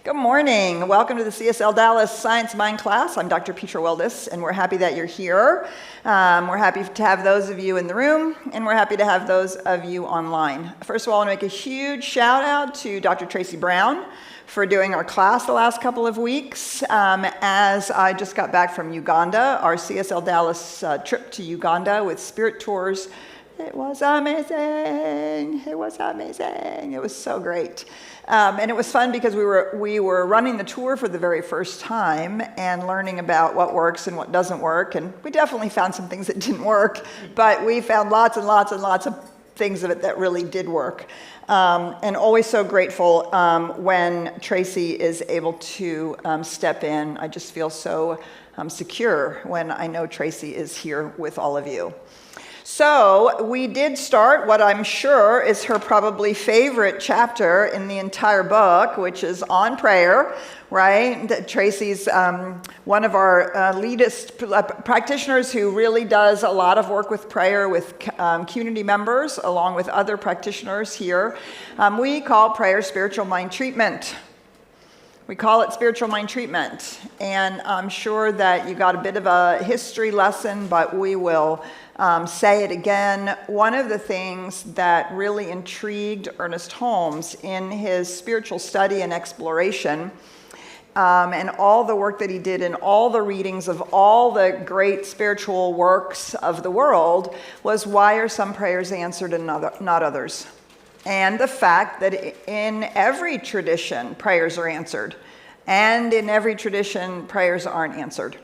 Good morning. Welcome to the CSLDallas Science Mind class. I'm Dr. Petra Wildis, and we're happy that you're here. We're happy to have those of you in the room, and we're happy to have those of you online. First of all, I want to make a huge shout out to Dr. Tracy Brown for doing our class the last couple of weeks. As I just got back from Uganda, our CSLDallas trip to Uganda with Spirit Tours. It was amazing. It was amazing. It was so great. And it was fun because we were running the tour for the very first time and learning about what works and what doesn't work. And we definitely found some things that didn't work, but we found lots and lots and lots of things of it that really did work. And always so grateful when Tracy is able to step in. I just feel so secure when I know Tracy is here with all of you. So we did start what I'm sure is her probably favorite chapter in the entire book, which is on prayer, right? Tracy's one of our leadist practitioners who really does a lot of work with prayer with community members, along with other practitioners here. We call prayer spiritual mind treatment. We call it spiritual mind treatment. And I'm sure that you got a bit of a history lesson, but we will say it again. One of the things that really intrigued Ernest Holmes in his spiritual study and exploration, and all the work that he did in all the readings of all the great spiritual works of the world, was why are some prayers answered and not others? And the fact that in every tradition, prayers are answered, and in every tradition, prayers aren't answered.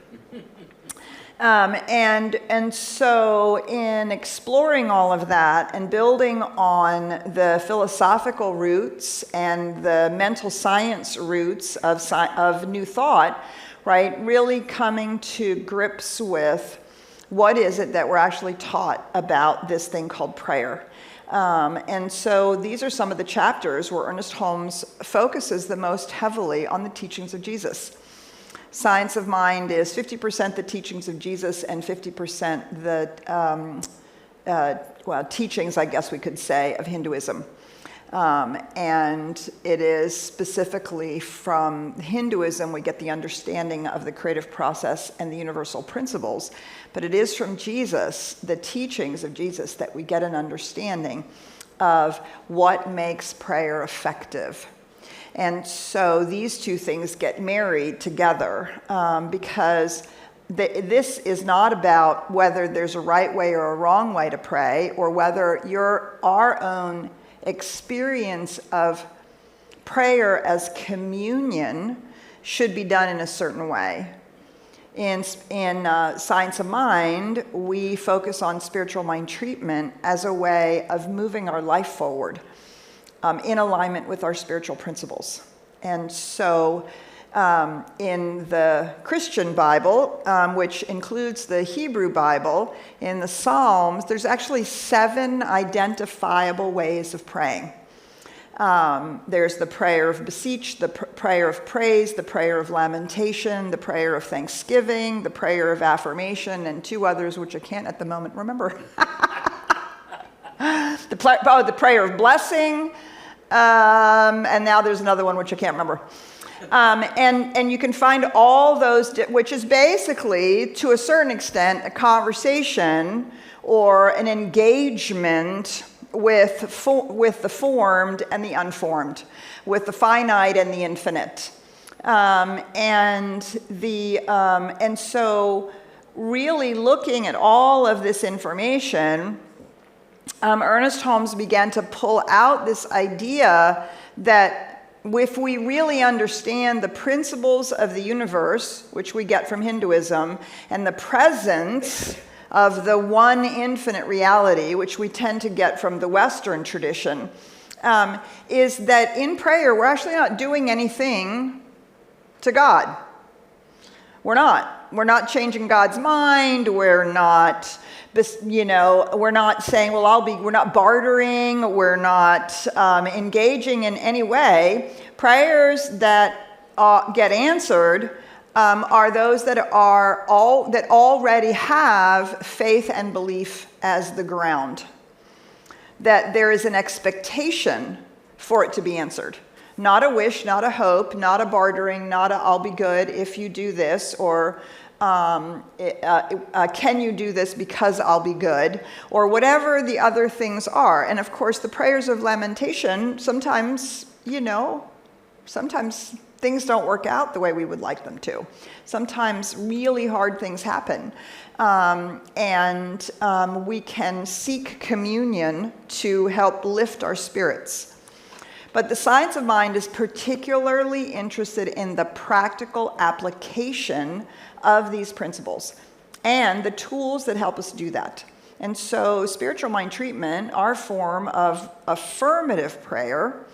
And so in exploring all of that and building on the philosophical roots and the mental science roots of New Thought, right, really coming to grips with what is it that we're actually taught about this thing called prayer. And so these are some of the chapters where Ernest Holmes focuses the most heavily on the teachings of Jesus. Science of Mind is 50% the teachings of Jesus and 50% the teachings, I guess we could say, of Hinduism. And it is specifically from Hinduism we get the understanding of the creative process and the universal principles. But it is from Jesus, the teachings of Jesus, that we get an understanding of what makes prayer effective. And so these two things get married together because this is not about whether there's a right way or a wrong way to pray, or whether our own experience of prayer as communion should be done in a certain way. In Science of Mind, we focus on spiritual mind treatment as a way of moving our life forward in alignment with our spiritual principles. And so in the Christian Bible, which includes the Hebrew Bible, in the Psalms, there's actually 7 identifiable ways of praying. There's the prayer of beseech, the prayer of praise, the prayer of lamentation, the prayer of thanksgiving, the prayer of affirmation, and 2 others which I can't at the moment remember. The prayer of blessing, and now there's another one which I can't remember. And you can find all those, which is basically, to a certain extent, a conversation or an engagement with the formed and the unformed, with the finite and the infinite. And so really looking at all of this information, Ernest Holmes began to pull out this idea that if we really understand the principles of the universe, which we get from Hinduism, and the presence of the one infinite reality, which we tend to get from the Western tradition, is that in prayer, we're actually not doing anything to God. We're not. We're not changing God's mind. We're not saying, we're not bartering. We're not engaging in any way. Prayers that get answered are those that already have faith and belief as the ground. That there is an expectation for it to be answered. Not a wish, not a hope, not a bartering, not a I'll be good if you do this, or can you do this because I'll be good, or whatever the other things are. And of course, the prayers of lamentation, sometimes, sometimes things don't work out the way we would like them to. Sometimes really hard things happen. And we can seek communion to help lift our spirits. But the science of mind is particularly interested in the practical application of these principles and the tools that help us do that. And so spiritual mind treatment, our form of affirmative prayer,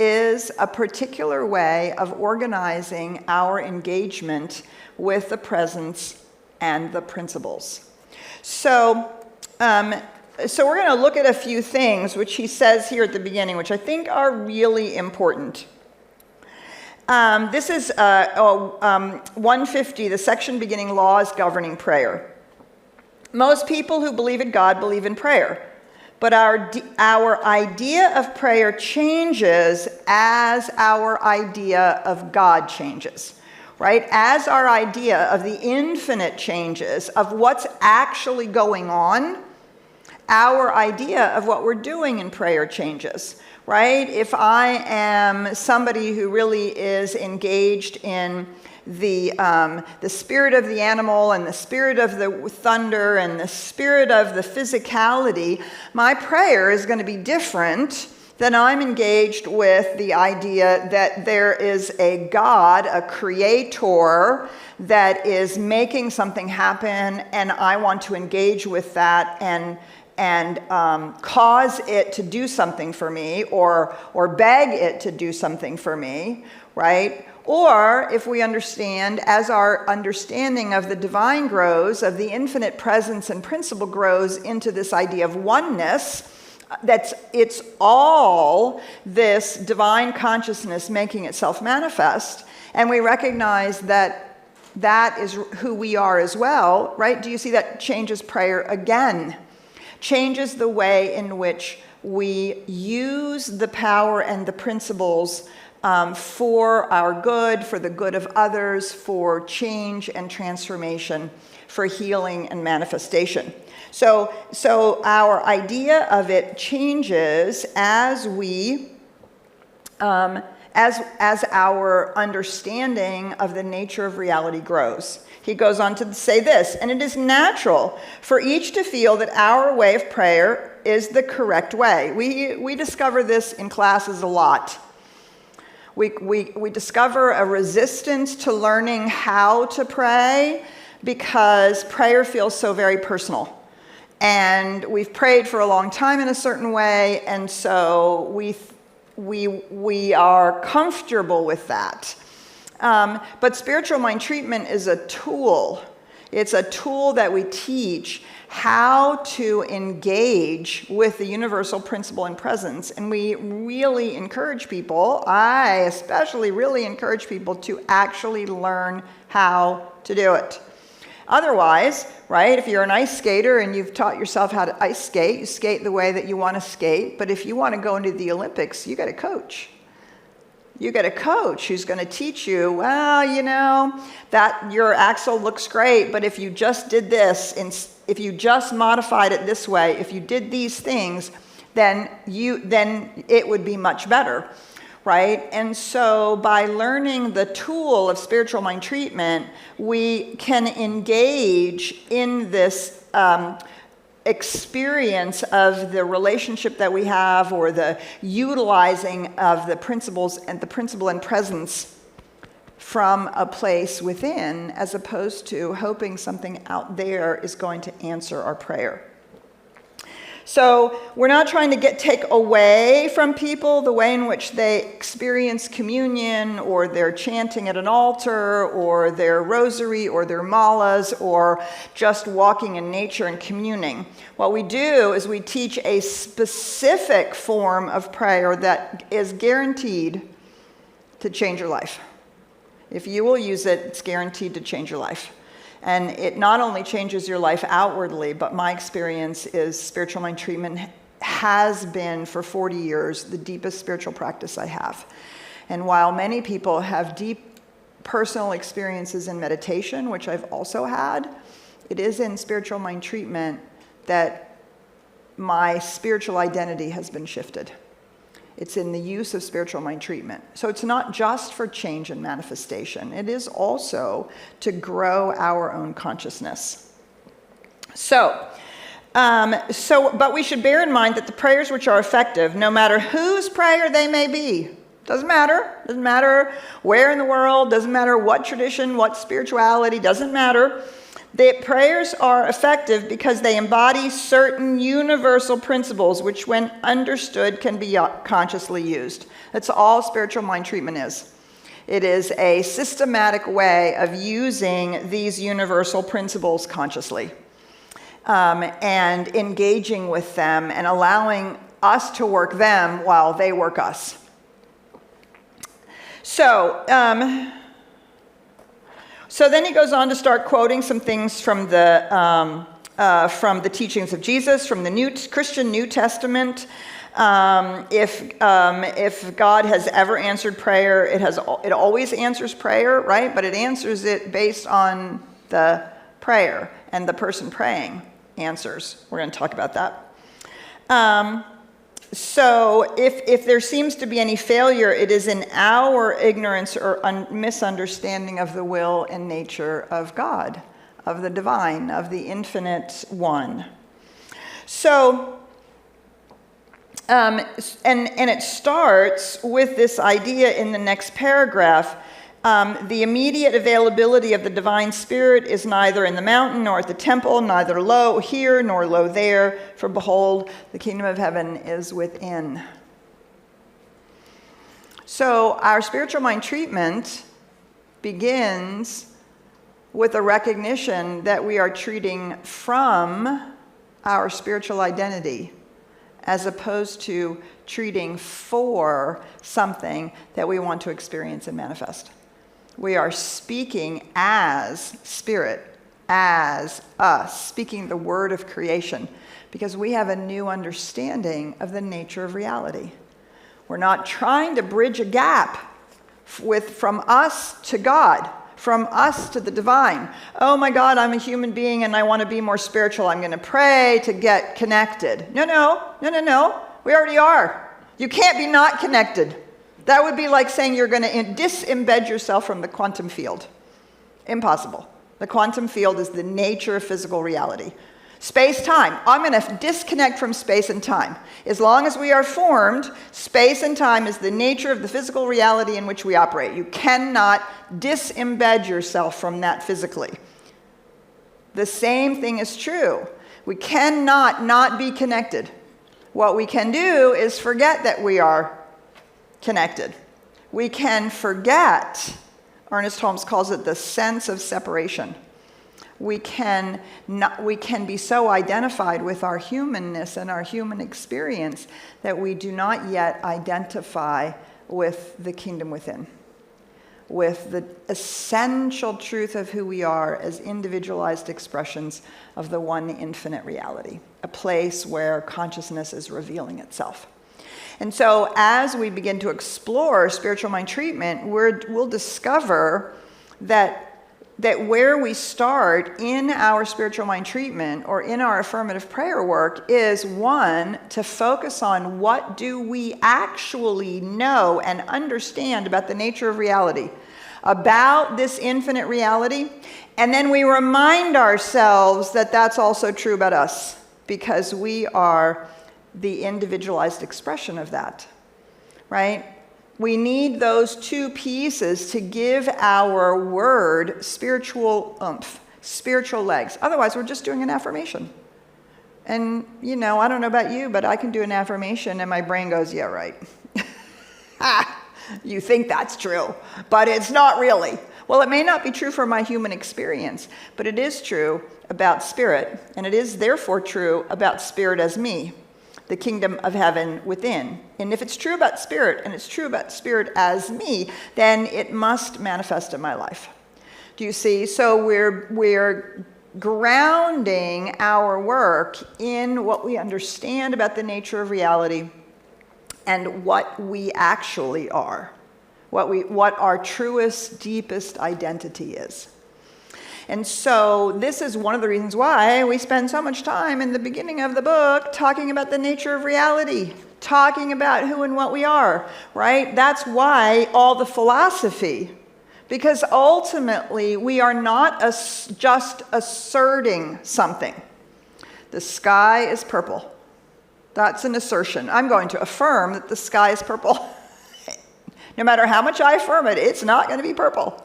is a particular way of organizing our engagement with the presence and the principles. So we're going to look at a few things which he says here at the beginning, which I think are really important. This is 150, the section beginning laws governing prayer. Most people who believe in God believe in prayer, but our idea of prayer changes as our idea of God changes, right? As our idea of the infinite changes, of what's actually going on, our idea of what we're doing in prayer changes, right? If I am somebody who really is engaged in the spirit of the animal and the spirit of the thunder and the spirit of the physicality, my prayer is going to be different than I'm engaged with the idea that there is a God, a creator, that is making something happen, and I want to engage with that and cause it to do something for me, or beg it to do something for me, right? Or if we understand, as our understanding of the divine grows, of the infinite presence and principle grows into this idea of oneness, it's all this divine consciousness making itself manifest, and we recognize that that is who we are as well, right? Do you see that changes prayer again? Changes the way in which we use the power and the principles for our good, for the good of others, for change and transformation, for healing and manifestation. So our idea of it changes as we, as our understanding of the nature of reality grows. He goes on to say this, and it is natural for each to feel that our way of prayer is the correct way. We discover this in classes a lot. We discover a resistance to learning how to pray because prayer feels so very personal. And we've prayed for a long time in a certain way, and so we are comfortable with that. But spiritual mind treatment is a tool. It's a tool that we teach how to engage with the universal principle and presence. And we really encourage people, I especially really encourage people to actually learn how to do it. Otherwise, right, if you're an ice skater and you've taught yourself how to ice skate, you skate the way that you want to skate. But if you want to go into the Olympics, you got a coach. You get a coach who's going to teach you, well, that your axle looks great, but if you just did this, if you just modified it this way, if you did these things, then it would be much better, right? And so by learning the tool of spiritual mind treatment, we can engage in this experience of the relationship that we have, or the utilizing of the principles and the principle and presence from a place within, as opposed to hoping something out there is going to answer our prayer. So we're not trying to take away from people the way in which they experience communion, or their chanting at an altar, or their rosary, or their malas, or just walking in nature and communing. What we do is we teach a specific form of prayer that is guaranteed to change your life. If you will use it, it's guaranteed to change your life. And it not only changes your life outwardly, but my experience is spiritual mind treatment has been for 40 years the deepest spiritual practice I have. And while many people have deep personal experiences in meditation, which I've also had, it is in spiritual mind treatment that my spiritual identity has been shifted. It's in the use of spiritual mind treatment. So it's not just for change and manifestation. It is also to grow our own consciousness. But we should bear in mind that the prayers which are effective, no matter whose prayer they may be, doesn't matter where in the world, doesn't matter what tradition, what spirituality, doesn't matter. The prayers are effective because they embody certain universal principles which, when understood, can be consciously used. That's all spiritual mind treatment is. It is a systematic way of using these universal principles consciously. And engaging with them and allowing us to work them while they work us. So then he goes on to start quoting some things from the teachings of Jesus, from the Christian New Testament. If God has ever answered prayer, it always answers prayer, right? But it answers it based on the prayer and the person praying answers. We're going to talk about that. So if there seems to be any failure, it is in our ignorance or misunderstanding of the will and nature of God, of the divine, of the infinite one. So, and it starts with this idea in the next paragraph. The immediate availability of the divine spirit is neither in the mountain nor at the temple, neither low here nor low there, for behold, the kingdom of heaven is within. So our spiritual mind treatment begins with a recognition that we are treating from our spiritual identity, as opposed to treating for something that we want to experience and manifest. We are speaking as spirit, as us, speaking the word of creation, because we have a new understanding of the nature of reality. We're not trying to bridge a gap from us to God, from us to the divine. Oh my God, I'm a human being and I want to be more spiritual. I'm going to pray to get connected. No. We already are. You can't be not connected. That would be like saying you're going to disembed yourself from the quantum field. Impossible. The quantum field is the nature of physical reality. Space-time. I'm going to disconnect from space and time. As long as we are formed, space and time is the nature of the physical reality in which we operate. You cannot disembed yourself from that physically. The same thing is true. We cannot not be connected. What we can do is forget that we are connected. We can forget, Ernest Holmes calls it the sense of separation. We can be so identified with our humanness and our human experience that we do not yet identify with the kingdom within, with the essential truth of who we are as individualized expressions of the one infinite reality, a place where consciousness is revealing itself. And so as we begin to explore spiritual mind treatment, we'll discover that where we start in our spiritual mind treatment or in our affirmative prayer work is, one, to focus on what do we actually know and understand about the nature of reality, about this infinite reality, and then we remind ourselves that that's also true about us, because we are the individualized expression of that, right? We need those two pieces to give our word spiritual oomph, spiritual legs. Otherwise, we're just doing an affirmation. And, I don't know about you, but I can do an affirmation and my brain goes, yeah, right. You think that's true, but it's not really. Well, it may not be true for my human experience, but it is true about spirit, and it is therefore true about spirit as me, the kingdom of heaven within. And if it's true about spirit, and it's true about spirit as me, then it must manifest in my life. Do you see? So we're grounding our work in what we understand about the nature of reality and what we actually are, what our truest, deepest identity is. And so this is one of the reasons why we spend so much time in the beginning of the book talking about the nature of reality, talking about who and what we are, right? That's why all the philosophy, because ultimately we are not just asserting something. The sky is purple. That's an assertion. I'm going to affirm that the sky is purple. No matter how much I affirm it, it's not going to be purple.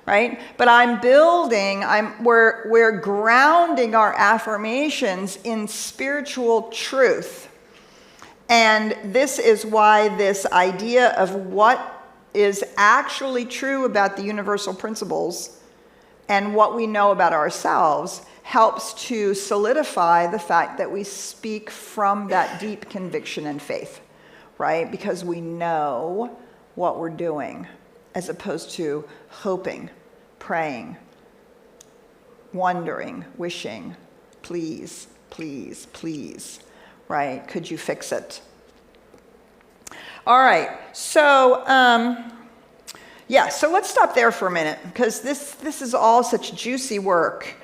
Right? But we're grounding our affirmations in spiritual truth. And this is why this idea of what is actually true about the universal principles and what we know about ourselves helps to solidify the fact that we speak from that deep conviction and faith, right? Because we know what we're doing as opposed to hoping, praying, wondering, wishing, please, please, please, right? Could you fix it? All right, so so let's stop there for a minute, because this is all such juicy work.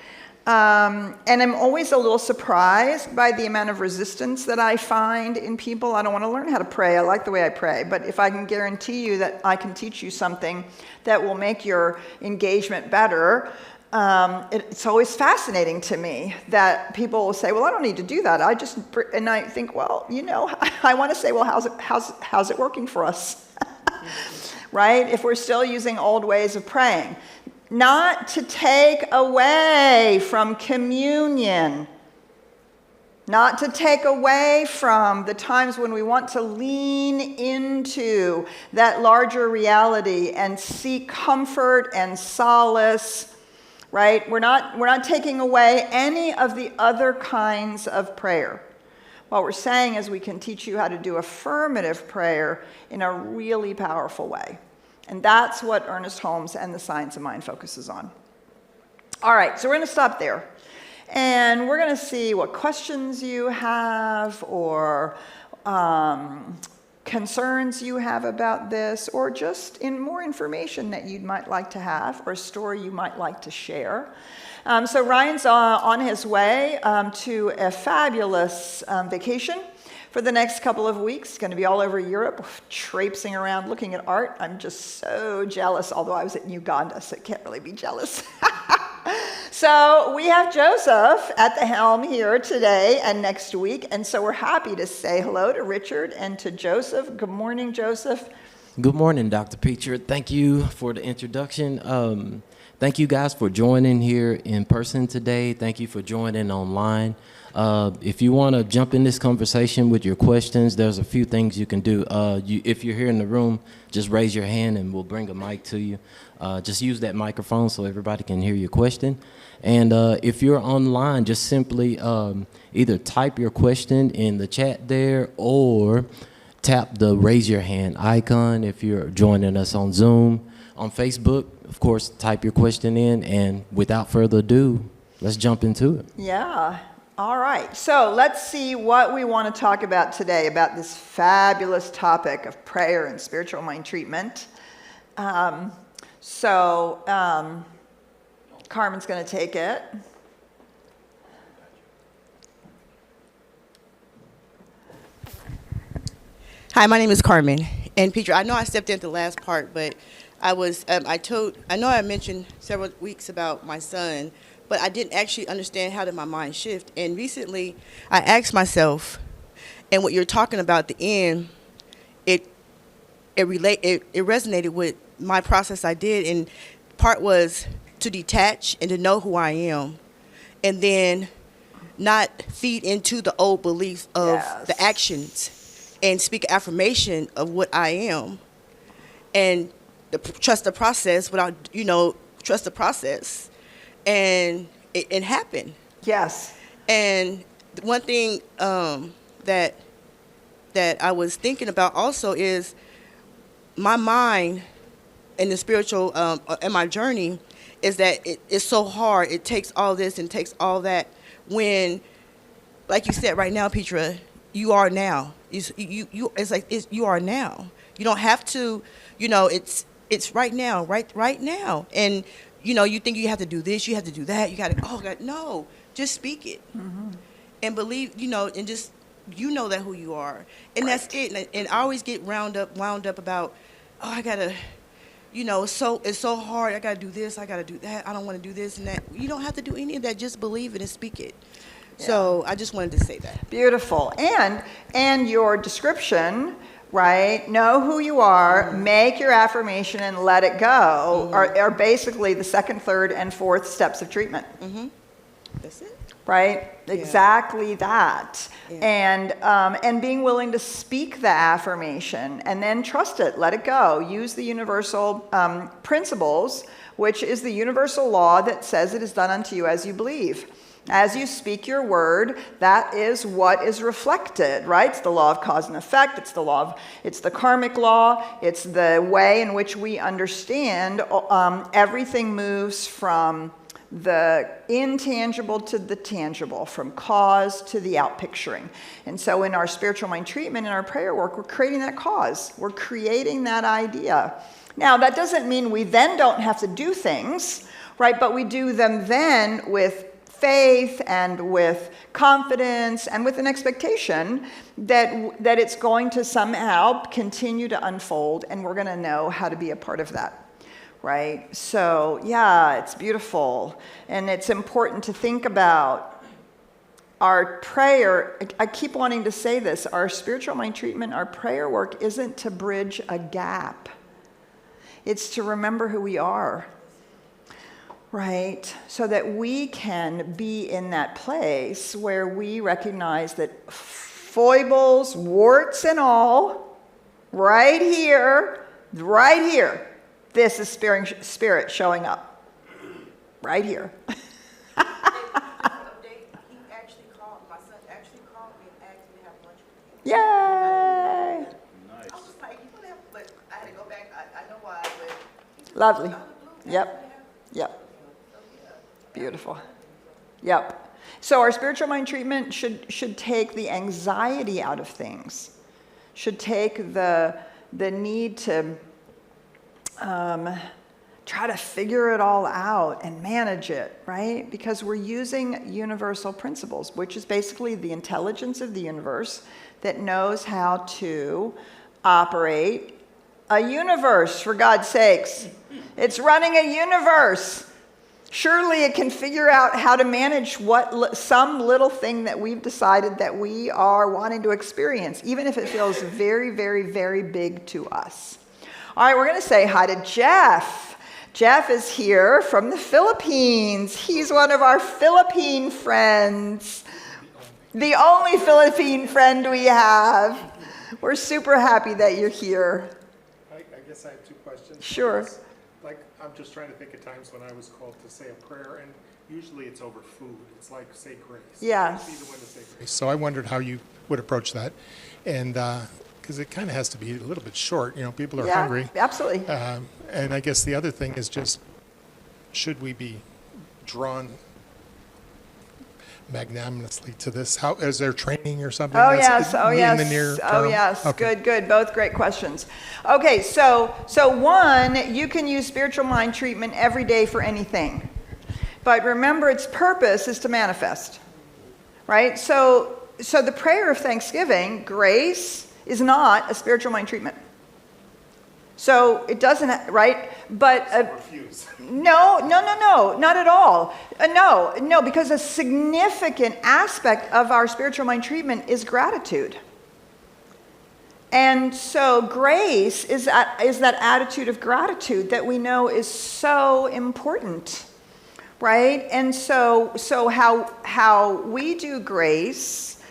And I'm always a little surprised by the amount of resistance that I find in people. I don't want to learn how to pray. I like the way I pray. But if I can guarantee you that I can teach you something that will make your engagement better, it's always fascinating to me that people will say, well, I don't need to do that. And I think, well, I want to say, well, how's it working for us? Right? If we're still using old ways of praying. Not to take away from communion, not to take away from the times when we want to lean into that larger reality and seek comfort and solace, right? We're not taking away any of the other kinds of prayer. What we're saying is we can teach you how to do affirmative prayer in a really powerful way. And that's what Ernest Holmes and the Science of Mind focuses on. All right, so we're going to stop there. And we're going to see what questions you have or concerns you have about this, or just more information that you might like to have, or a story you might like to share. So Ryan's on his way to a fabulous vacation for the next couple of weeks. It's going to be all over Europe, traipsing around looking at art. I'm just so jealous, although I was in Uganda, so I can't really be jealous. So we have Joseph at the helm here today and next week, and so we're happy to say hello to Richard and to Joseph. Good morning, Joseph. Good morning, Dr. Peacher. Thank you for the introduction. Thank you guys for joining here in person today. Thank you for joining online. If you want to jump in this conversation with your questions, there's a few things you can do. If you're here in the room, just raise your hand and we'll bring a mic to you. Just use that microphone so everybody can hear your question. And if you're online, just simply either type your question in the chat there or tap the raise your hand icon if you're joining us on Zoom. On Facebook, of course, type your question in, and without further ado, let's jump into it. Yeah. All right, so let's see what we want to talk about today about this fabulous topic of prayer and spiritual mind treatment. Carmen's going to take it. Hi, my name is Carmen. And Peter, I know I stepped into the last part, but I know I mentioned several weeks about my son, but I didn't actually understand how did my mind shift. And recently, I asked myself, and what you're talking about at the end, it resonated with my process I did. And part was to detach and to know who I am, and then not feed into the old beliefs of the actions, and speak affirmation of what I am, and trust the process without, trust the process. And it happened. Yes. And one thing that I was thinking about also is my mind and the spiritual and my journey is that it's so hard. It takes all this and takes all that when, like you said right now, Petra, you are now. You are now. You don't have to, it's right now, right now. And, you think you have to do this, you have to do that, you got to, oh, God, no, just speak it. And believe, and just, that who you are. And that's it. And I always get wound up about, oh, I got to, it's so hard. I got to do this, I got to do that. I don't want to do this and that. You don't have to do any of that. Just believe it and speak it. Yeah. So I just wanted to say that. Beautiful. And your description, right? Know who you are, make your affirmation, and let it go are basically the second, third, and fourth steps of treatment. That's it. Right? Yeah. Exactly that. Yeah. And being willing to speak the affirmation and then trust it, let it go. Use the universal principles, which is the universal law that says it is done unto you as you believe. As you speak your word, that is what is reflected, right? It's the law of cause and effect. It's the karmic law. It's the way in which we understand everything moves from the intangible to the tangible, from cause to the outpicturing. And so in our spiritual mind treatment, in our prayer work, we're creating that cause. We're creating that idea. Now, that doesn't mean we then don't have to do things, right? But we do them then with faith and with confidence and with an expectation that it's going to somehow continue to unfold, and we're going to know how to be a part of that. Right? So, yeah, it's beautiful. And it's important to think about our prayer. I keep wanting to say this. Our spiritual mind treatment, our prayer work isn't to bridge a gap. It's to remember who we are. Right? So that we can be in that place where we recognize that foibles, warts and all, right here, this is spirit showing up. Right here. He actually called, my son actually called me and asked me to have lunch with him. Yay! Nice. I was like, you want to have, but I had to go back, I know why, but. Lovely. Yep. Beautiful. Yep. So our spiritual mind treatment should take the anxiety out of things. Should take the need to try to figure it all out and manage it, right? Because we're using universal principles, which is basically the intelligence of the universe that knows how to operate a universe, for God's sakes. It's running a universe. Surely it can figure out how to manage some little thing that we've decided that we are wanting to experience, even if it feels very, very, very big to us. All right, we're going to say hi to Jeff. Jeff is here from the Philippines. He's one of our Philippine friends. The only Philippine friend we have. We're super happy that you're here. I guess I have two questions. Sure. I'm just trying to think of times when I was called to say a prayer, and usually it's over food. It's like say grace. Yes. Be the one to say grace. So I wondered how you would approach that, and because it kind of has to be a little bit short. People are hungry. Absolutely. And I guess the other thing is just, should we be drawn magnanimously to this? How is there training or something? Oh yes. In the near term? Oh yes. Okay. Good. Both great questions. Okay, so one, you can use spiritual mind treatment every day for anything, but remember its purpose is to manifest, right? So the prayer of thanksgiving, grace, is not a spiritual mind treatment. So it doesn't, right? But no, not at all. No, because a significant aspect of our spiritual mind treatment is gratitude. And so grace is that attitude of gratitude that we know is so important, right? And so how we do grace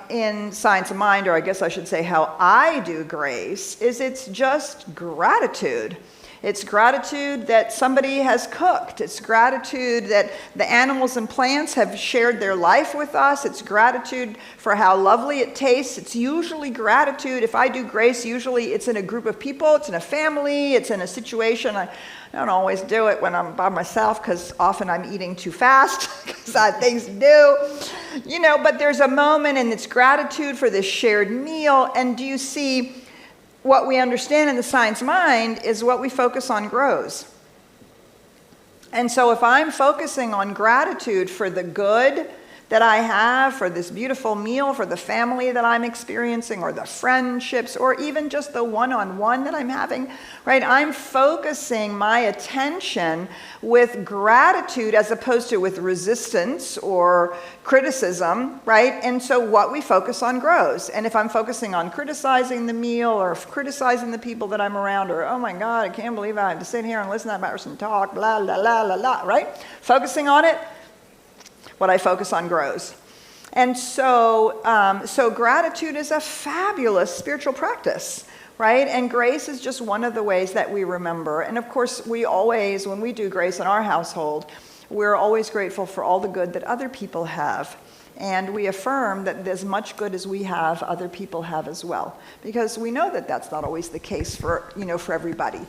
in Science of Mind, or I guess I should say how I do grace, is it's just gratitude. It's gratitude that somebody has cooked. It's gratitude that the animals and plants have shared their life with us. It's gratitude for how lovely it tastes. It's usually gratitude. If I do grace, usually it's in a group of people. It's in a family. It's in a situation. I don't always do it when I'm by myself because often I'm eating too fast because I have things to do. But there's a moment and it's gratitude for this shared meal. And do you see, what we understand in the science mind is what we focus on grows. And so if I'm focusing on gratitude for the good that I have, for this beautiful meal, for the family that I'm experiencing, or the friendships, or even just the one-on-one that I'm having, right? I'm focusing my attention with gratitude as opposed to with resistance or criticism, right? And so what we focus on grows. And if I'm focusing on criticizing the meal or criticizing the people that I'm around, or, oh my God, I can't believe I have to sit here and listen to that person talk, blah, blah, blah, blah, blah, right? Focusing on it, what I focus on grows. And so, so gratitude is a fabulous spiritual practice, right? And grace is just one of the ways that we remember. And of course, we always, when we do grace in our household, we're always grateful for all the good that other people have. And we affirm that as much good as we have, other people have as well. Because we know that that's not always the case for, for everybody.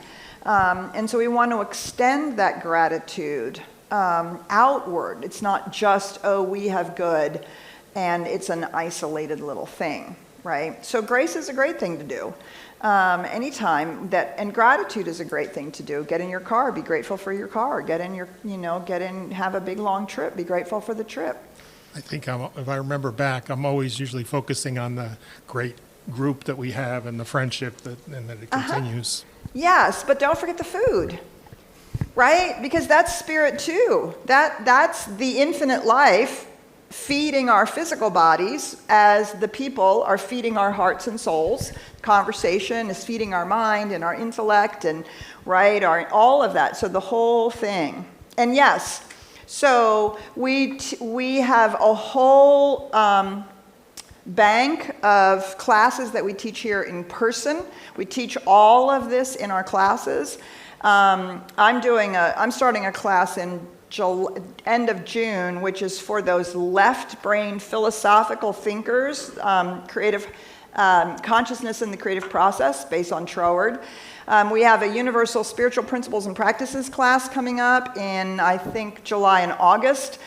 And so we want to extend that gratitude outward. It's not just, oh, we have good, and it's an isolated little thing, right? So grace is a great thing to do. Anytime that, and gratitude is a great thing to do. Get in your car, be grateful for your car. Get in have a big long trip, be grateful for the trip. I think if I remember back, I'm always usually focusing on the great group that we have and the friendship and that it continues. Yes, but don't forget the food. Right? Because that's spirit too. That's the infinite life feeding our physical bodies as the people are feeding our hearts and souls. Conversation is feeding our mind and our intellect and, right, all of that. So the whole thing. And yes, so we have a whole bank of classes that we teach here in person. We teach all of this in our classes. I'm starting a class in end of June, which is for those left brain philosophical thinkers, creative consciousness in the creative process based on Troward. We have a universal spiritual principles and practices class coming up in, I think, July and August,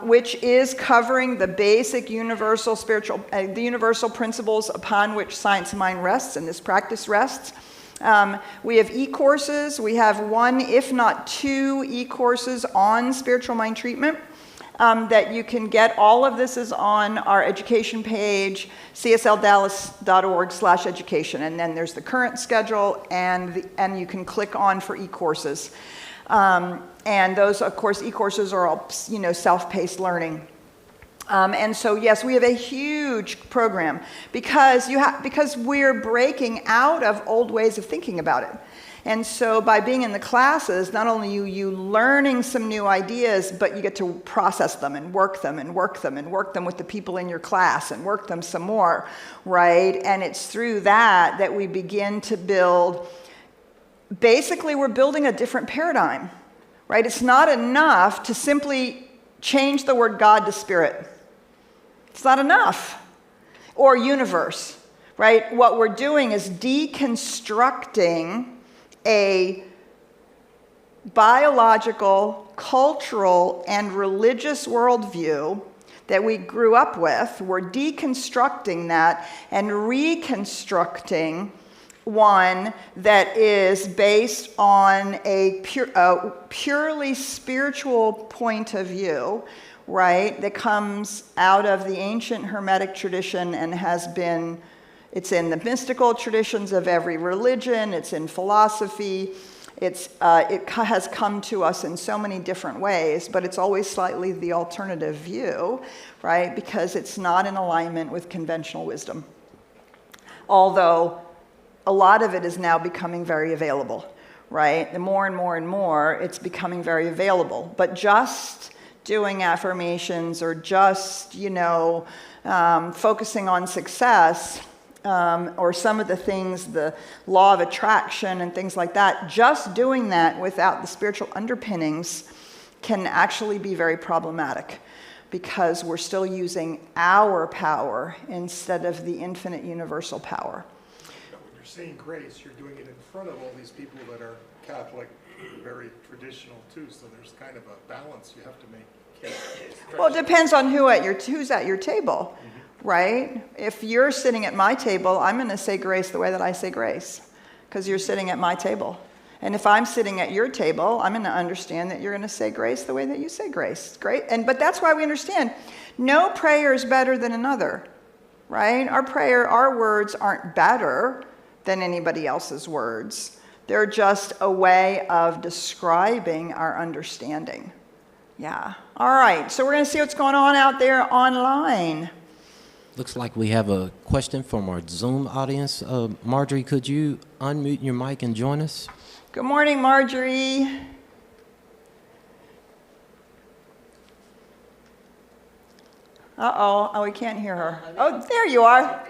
which is covering the basic universal the universal principles upon which science mind rests and this practice rests. We have e-courses. We have one, if not two, e-courses on spiritual mind treatment that you can get. All of this is on our education page, CSLDallas.org/education. And then there's the current schedule, and you can click on for e-courses. And those, of course, e-courses are all, self-paced learning. And so, yes, we have a huge program because we're breaking out of old ways of thinking about it. And so by being in the classes, not only you learning some new ideas, but you get to process them and work them and work them and work them with the people in your class and work them some more, right? And it's through that we begin to build, basically we're building a different paradigm, right? It's not enough to simply change the word God to spirit. It's not enough. Or universe, right? What we're doing is deconstructing a biological, cultural, and religious worldview that we grew up with. We're deconstructing that and reconstructing one that is based on a purely spiritual point of view, right, that comes out of the ancient Hermetic tradition and it's in the mystical traditions of every religion, it's in philosophy, it has come to us in so many different ways, but it's always slightly the alternative view, right, because it's not in alignment with conventional wisdom. Although a lot of it is now becoming very available, right? The more and more and more, it's becoming very available. But just doing affirmations or just, focusing on success or some of the things, the law of attraction and things like that, just doing that without the spiritual underpinnings can actually be very problematic because we're still using our power instead of the infinite universal power. When you're saying grace, you're doing it in front of all these people that are Catholic, very traditional too, so there's kind of a balance you have to Well, it depends on who's at your table, right? If you're sitting at my table, I'm going to say grace the way that I say grace, because you're sitting at my table. And if I'm sitting at your table, I'm going to understand that you're going to say grace the way that you say grace. Great. But that's why we understand no prayer is better than another, right? Our words aren't better than anybody else's words. They're just a way of describing our understanding. Yeah. All right. So we're going to see what's going on out there online. Looks like we have a question from our Zoom audience. Marjorie, could you unmute your mic and join us? Good morning, Marjorie. Uh-oh. Oh, we can't hear her. Oh, there you are.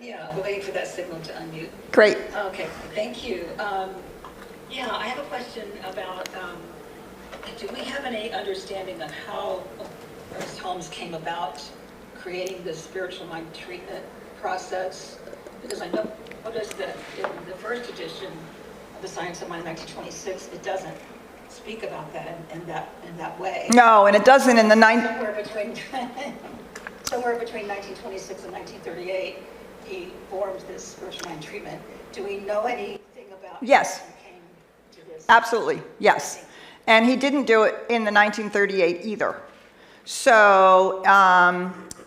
We're waiting for that signal to unmute. Great. Okay, thank you. I have a question about, do we have any understanding of how Ernest Holmes came about creating the spiritual mind treatment process? Because I noticed that in the first edition of the Science of Mind, 1926, it doesn't speak about that in that way. No, and it doesn't in the Somewhere between 1926 and 1938, he forms this spiritual mind treatment. Do we know anything about Yes. how he came to this? Absolutely, yes. And he didn't do it in the 1938 either. So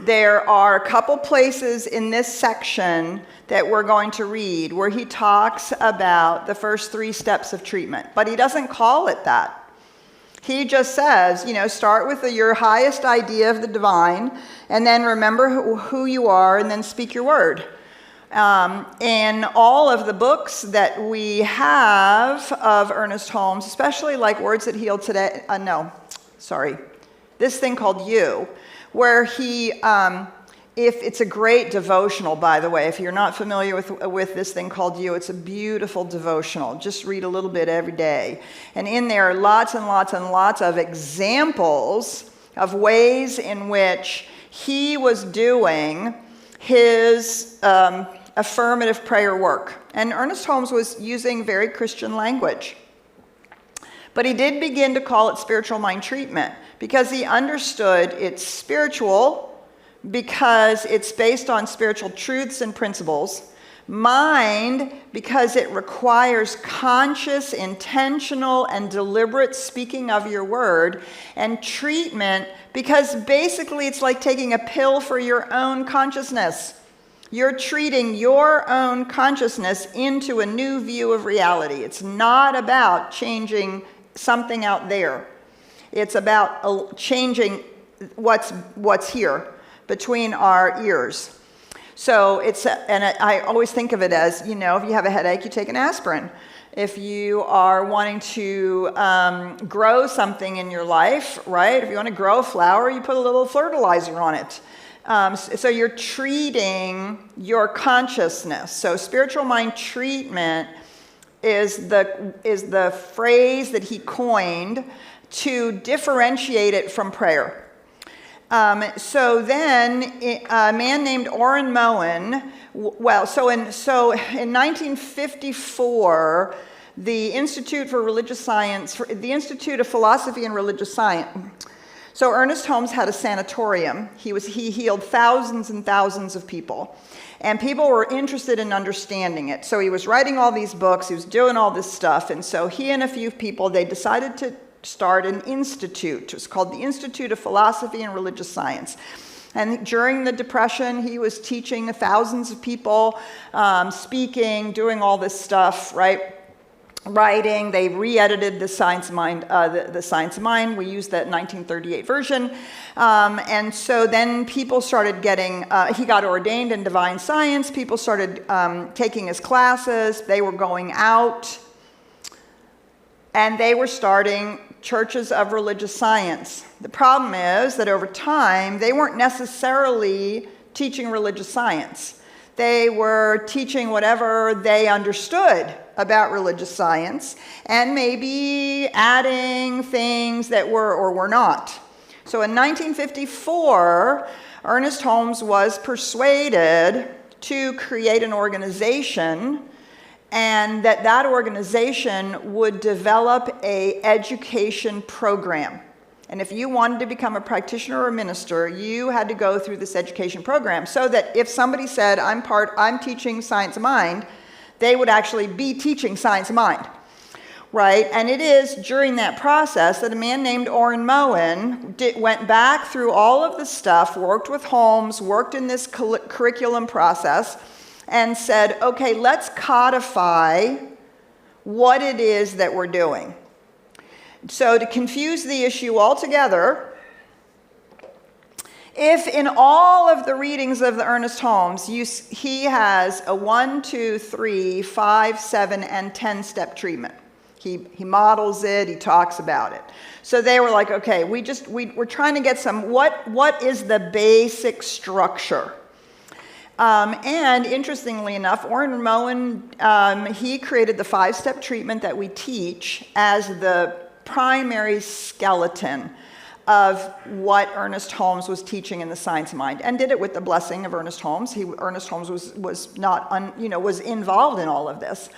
there are a couple places in this section that we're going to read where he talks about the first 3 steps of treatment, but he doesn't call it that. He just says, start with your highest idea of the divine, and then remember who you are, and then speak your word. In all of the books that we have of Ernest Holmes, especially like Words That Heal Today, this thing called You, where he, if it's a great devotional, by the way, if you're not familiar with this thing called You, it's a beautiful devotional. Just read a little bit every day. And in there are lots and lots and lots of examples of ways in which he was doing his affirmative prayer work. And Ernest Holmes was using very Christian language. But he did begin to call it spiritual mind treatment because he understood it's spiritual because it's based on spiritual truths and principles. Mind, because it requires conscious, intentional, and deliberate speaking of your word. And treatment, because basically it's like taking a pill for your own consciousness. You're treating your own consciousness into a new view of reality. It's not about changing something out there. It's about changing what's here between our ears. So I always think of it as, if you have a headache, you take an aspirin. If you are wanting to grow something in your life, right? If you want to grow a flower, you put a little fertilizer on it. So you're treating your consciousness. So spiritual mind treatment is the phrase that he coined to differentiate it from prayer. So then a man named Orrin Moen, so in 1954, the Institute for Religious Science, the Institute of Philosophy and Religious Science. So Ernest Holmes had a sanatorium. He healed thousands and thousands of people. And people were interested in understanding it. So he was writing all these books, he was doing all this stuff. And so he and a few people, they decided to start an institute. It was called the Institute of Philosophy and Religious Science. And during the Depression, he was teaching thousands of people, speaking, doing all this stuff, right? Writing. They re-edited the Science of Mind. The Science of Mind. We used that 1938 version. And so then people started getting, he got ordained in divine science. People started taking his classes. They were going out. And they were starting churches of religious science. The problem is that over time, they weren't necessarily teaching religious science. They were teaching whatever they understood about religious science and maybe adding things that were or were not. So in 1954, Ernest Holmes was persuaded to create an organization, and that organization would develop an education program. And if you wanted to become a practitioner or a minister, you had to go through this education program, so that if somebody said, I'm teaching science of mind, they would actually be teaching science of mind, right? And it is during that process that a man named Orrin Moen went back through all of the stuff, worked with Holmes, worked in this curriculum process, and said, okay, let's codify what it is that we're doing. So to confuse the issue altogether, if in all of the readings of the Ernest Holmes, he has a 1, 2, 3, 5, 7, and 10-step treatment. He models it, he talks about it. So they were like, okay, we're trying to get some, what is the basic structure? And interestingly enough, Orrin Moen, he created the 5-step treatment that we teach as the primary skeleton of what Ernest Holmes was teaching in the Science of Mind, and did it with the blessing of Ernest Holmes. Ernest Holmes was involved in all of this.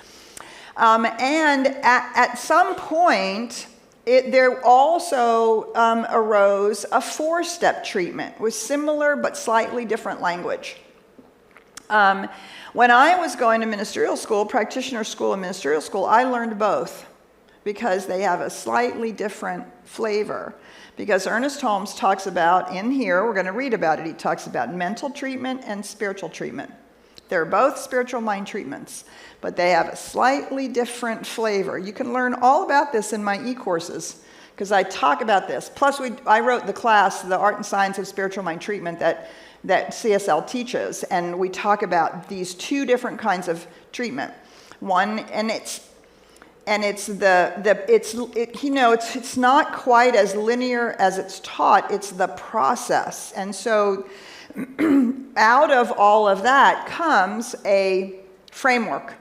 And at some point, there also arose a 4-step treatment with similar but slightly different language. When I was going to ministerial school, practitioner school and ministerial school, I learned both, because they have a slightly different flavor. Because Ernest Holmes talks about, in here, we're going to read about it, he talks about mental treatment and spiritual treatment. They're both spiritual mind treatments, but they have a slightly different flavor. You can learn all about this in my e-courses, because I talk about this. Plus, I wrote the class, The Art and Science of Spiritual Mind Treatment, that CSL teaches, and we talk about these 2 different kinds of treatment. One, it's not quite as linear as it's taught, it's the process. And so out of all of that comes a framework.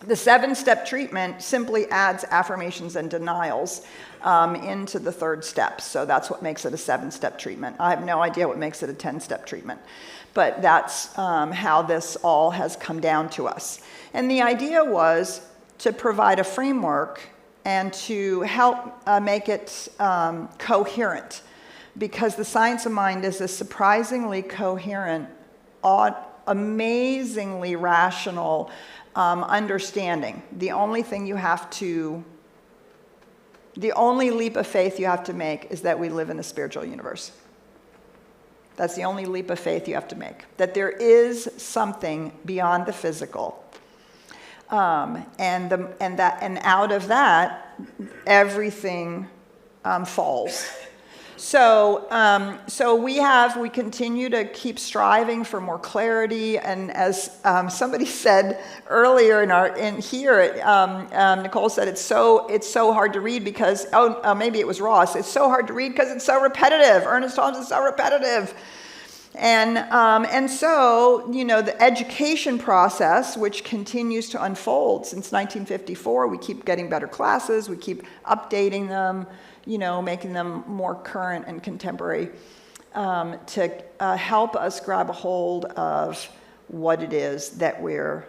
The 7-step treatment simply adds affirmations and denials into the 3rd step. So that's what makes it a 7-step treatment. I have no idea what makes it a 10-step treatment, but that's how this all has come down to us. And the idea was to provide a framework and to help make it coherent, because the Science of Mind is a surprisingly coherent, amazingly rational understanding. The only leap of faith you have to make is that we live in a spiritual universe. That's the only leap of faith you have to make, that there is something beyond the physical. And out of that, everything falls. So we continue to keep striving for more clarity. And as somebody said earlier Nicole said it's so hard to read because maybe it was Ross. It's so hard to read because it's so repetitive. Ernest Holmes is so repetitive. And so, the education process, which continues to unfold since 1954, we keep getting better classes, we keep updating them, making them more current and contemporary, to help us grab a hold of what it is that we're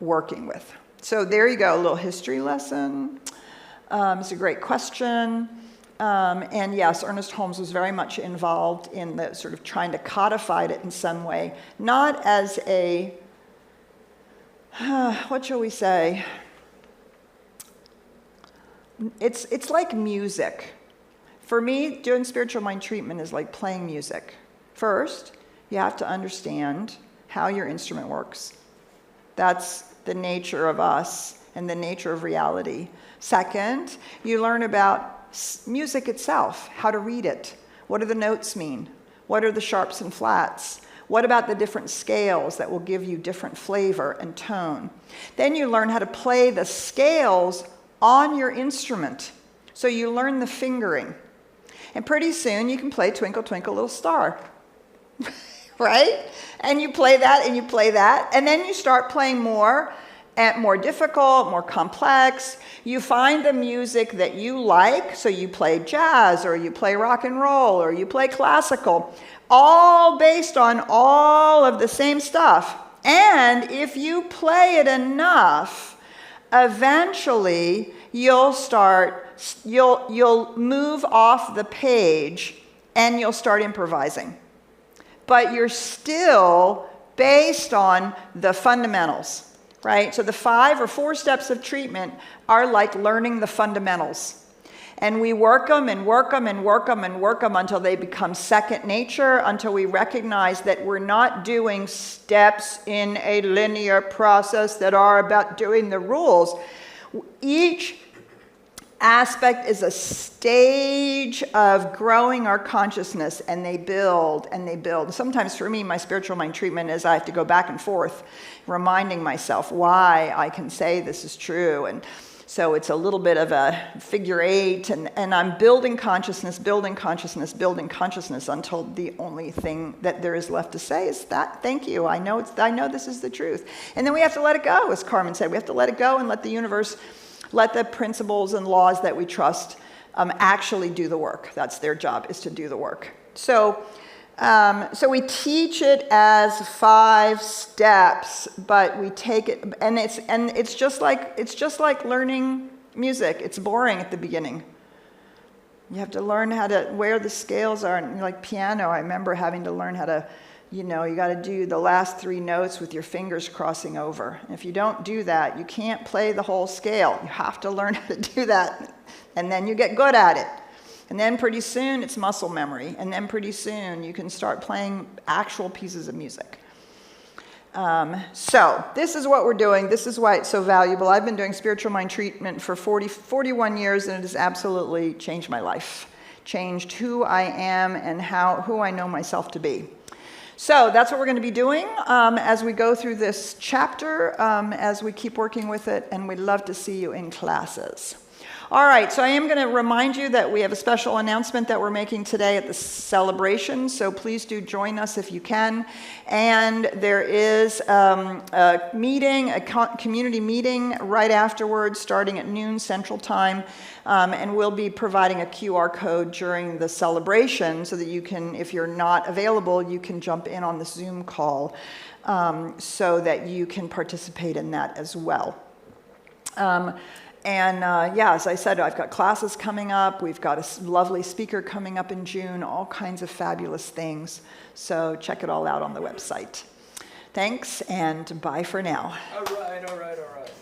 working with. So there you go, a little history lesson. It's a great question. And yes, Ernest Holmes was very much involved in the sort of trying to codify it in some way, not as a, what shall we say? It's like music. For me, doing spiritual mind treatment is like playing music. First, you have to understand how your instrument works. That's the nature of us and the nature of reality. Second, you learn about music itself, how to read it. What do the notes mean? What are the sharps and flats? What about the different scales that will give you different flavor and tone? Then you learn how to play the scales on your instrument. So you learn the fingering. And pretty soon you can play Twinkle, Twinkle, Little Star. Right? And you play that and you play that. And then you start playing more difficult, more complex. You find the music that you like, so you play jazz, or you play rock and roll, or you play classical, all based on all of the same stuff. And if you play it enough, eventually you'll move off the page and you'll start improvising. But you're still based on the fundamentals, right? So the 5 or 4 steps of treatment are like learning the fundamentals. And we work them and work them and work them and work them until they become second nature, until we recognize that we're not doing steps in a linear process that are about doing the rules. Each aspect is a stage of growing our consciousness, and they build and they build. Sometimes for me, my spiritual mind treatment is I have to go back and forth, reminding myself why I can say this is true. And so it's a little bit of a figure 8, and I'm building consciousness, building consciousness, building consciousness until the only thing that there is left to say is that, thank you, I know this is the truth. And then we have to let it go, as Carmen said. We have to let it go and let the universe, let the principles and laws that we trust actually do the work. That's their job, is to do the work. So we teach it as 5 steps, but we take it, and it's just like learning music. It's boring at the beginning. You have to learn where the scales are, and like piano, I remember having to learn how to, you got to do the last 3 notes with your fingers crossing over. And if you don't do that, you can't play the whole scale. You have to learn how to do that, and then you get good at it. And then pretty soon it's muscle memory. And then pretty soon you can start playing actual pieces of music. So this is what we're doing. This is why it's so valuable. I've been doing spiritual mind treatment for 41 years, and it has absolutely changed my life. Changed who I am and who I know myself to be. So that's what we're going to be doing as we go through this chapter, as we keep working with it, and we'd love to see you in classes. All right, so I am going to remind you that we have a special announcement that we're making today at the celebration, so please do join us if you can. And there is a meeting, a community meeting right afterwards, starting at noon Central Time, and we'll be providing a QR code during the celebration so that you can, if you're not available, you can jump in on the Zoom call so that you can participate in that as well. As I said, I've got classes coming up. We've got a lovely speaker coming up in June, all kinds of fabulous things. So check it all out on the website. Thanks, and bye for now. All right.